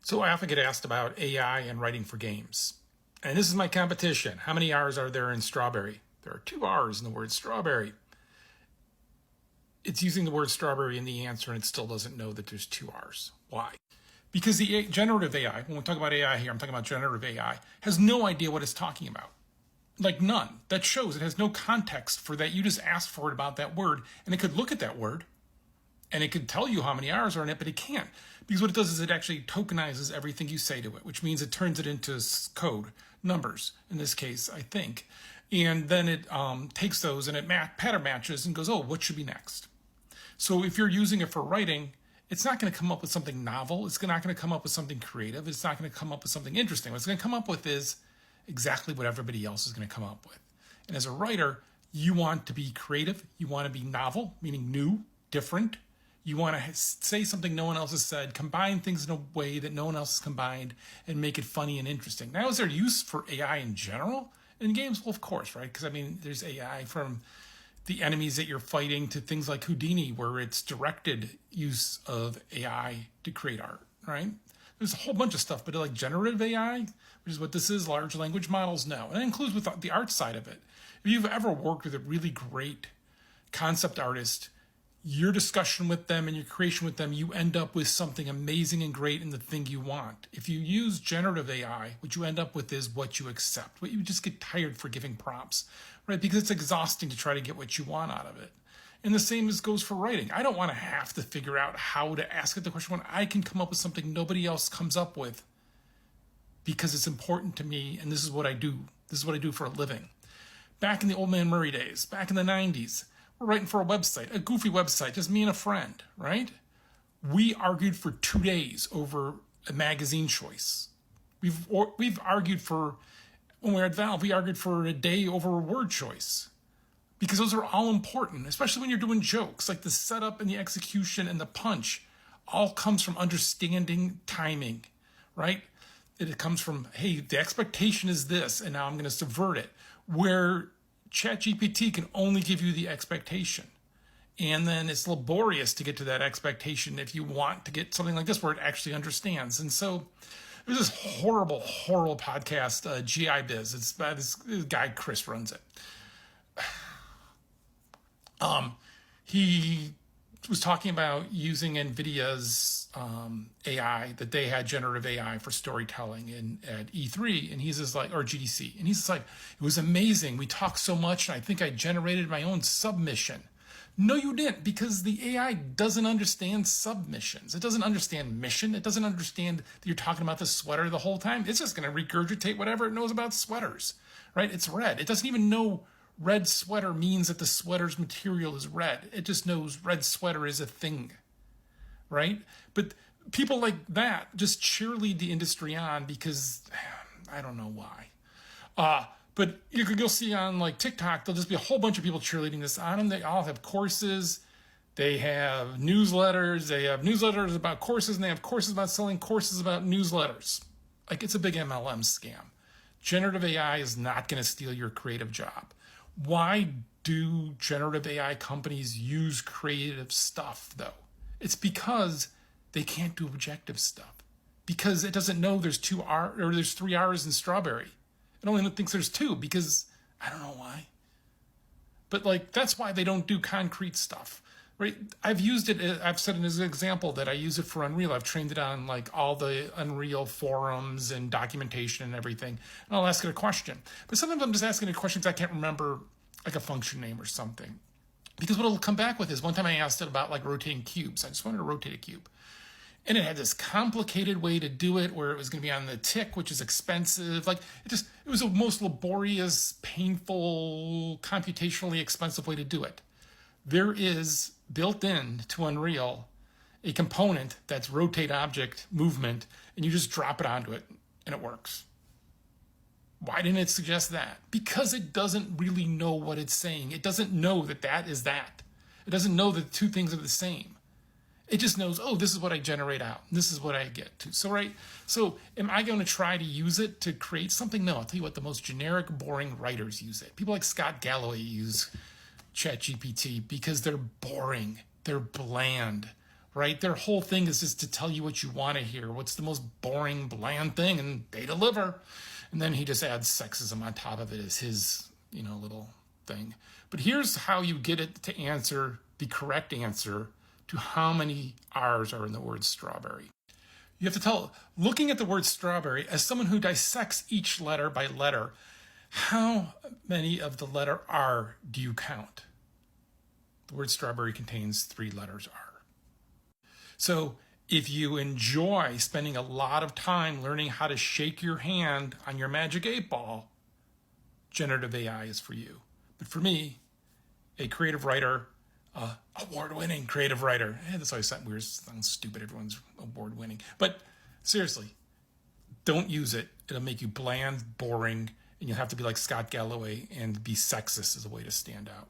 So I often get asked about AI and writing for games. And this is my competition. How many R's are there in strawberry? There are 2 R's in the word strawberry. It's using the word strawberry in the answer and it still doesn't know that there's 2 R's. Why? Because the generative AI, when we talk about AI here, I'm talking about generative AI, has no idea what it's talking about. Like none. That shows it has no context for that. You just asked for it about that word and it could look at that word and it could tell you how many R's are in it, but it can't. Because what it does is it actually tokenizes everything you say to it, which means it turns it into code, numbers, in this case, I think. And then it takes those and it pattern matches and goes, oh, what should be next? So if you're using it for writing, it's not going to come up with something novel. It's not going to come up with something creative. It's not going to come up with something interesting. What it's going to come up with is exactly what everybody else is going to come up with. And as a writer, you want to be creative. You want to be novel, meaning new, different. You want to say something no one else has said, combine things in a way that no one else has combined, and make it funny and interesting. Now, is there use for AI in general in games? Well, of course, right? Because, I mean, there's AI from the enemies that you're fighting to things like Houdini, where it's directed use of AI to create art, right? There's a whole bunch of stuff, but like generative AI, which is what this is, large language models, no. And that includes with the art side of it. If you've ever worked with a really great concept artist, your discussion with them and your creation with them, you end up with something amazing and great in the thing you want. If you use generative AI, what you end up with is what you accept. What you just get tired for giving prompts, right? Because it's exhausting to try to get what you want out of it. And the same as goes for writing. I don't want to have to figure out how to ask it the question when I can come up with something nobody else comes up with because it's important to me and this is what I do. This is what I do for a living. Back in the Old Man Murray days, back in the 90s, we're writing for a website, a goofy website, just me and a friend, right? We argued for 2 days over a magazine choice. We've argued for, when we were at Valve, we argued for a day over a word choice. Because those are all important, especially when you're doing jokes, like the setup and the execution and the punch all comes from understanding timing, right? It comes from, hey, the expectation is this, and now I'm going to subvert it. Where ChatGPT can only give you the expectation. And then it's laborious to get to that expectation if you want to get something like this where it actually understands. And so there's this horrible, horrible podcast, GI Biz. It's by this guy, Chris runs it. He was talking about using NVIDIA's AI, that they had generative AI for storytelling at E3, and he's just like, or GDC, and he's just like, it was amazing. We talked so much, and I think I generated my own submission. No, you didn't, because the AI doesn't understand submissions. It doesn't understand mission. It doesn't understand that you're talking about the sweater the whole time. It's just going to regurgitate whatever it knows about sweaters, right? It's red. It doesn't even know red sweater means that the sweater's material is red. It just knows red sweater is a thing, right? But people like that just cheerlead the industry on because I don't know why. But you'll see on like TikTok, there'll just be a whole bunch of people cheerleading this on them. They all have courses. They have newsletters. They have newsletters about courses, and they have courses about selling courses about newsletters. Like, it's a big MLM scam. Generative AI is not going to steal your creative job. Why do generative AI companies use creative stuff, though? It's because they can't do objective stuff. Because it doesn't know there's 3 R's in strawberry. It only thinks there's 2 because I don't know why. But like, that's why they don't do concrete stuff, right? I've used it. I've said it as an example that I use it for Unreal. I've trained it on like all the Unreal forums and documentation and everything. And I'll ask it a question. But sometimes I'm just asking it questions I can't remember, like a function name or something. Because what it'll come back with is, one time I asked it about like rotating cubes. I just wanted to rotate a cube. And it had this complicated way to do it where it was going to be on the tick, which is expensive. Like, it was the most laborious, painful, computationally expensive way to do it. There is built in to Unreal a component that's rotate object movement, and you just drop it onto it and it works. Why didn't it suggest that? Because it doesn't really know what it's saying. It doesn't know that that is that. It doesn't know that the two things are the same. It just knows, oh, this is what I generate out. This is what I get to. So, right. So am I going to try to use it to create something? No, I'll tell you what, the most generic, boring writers use it. People like Scott Galloway use ChatGPT because they're boring. They're bland. right? Their whole thing is just to tell you what you want to hear. What's the most boring, bland thing? And they deliver. And then he just adds sexism on top of it as his, little thing. But here's how you get it to answer the correct answer to how many R's are in the word strawberry. You have to tell, looking at the word strawberry, as someone who dissects each letter by letter, how many of the letter R do you count? The word strawberry contains 3 letters R. So if you enjoy spending a lot of time learning how to shake your hand on your magic 8-ball, generative AI is for you. But for me, a creative writer, award-winning creative writer. That's always something weird. Sounds stupid. Everyone's award-winning. But seriously, don't use it. It'll make you bland, boring, and you'll have to be like Scott Galloway and be sexist as a way to stand out.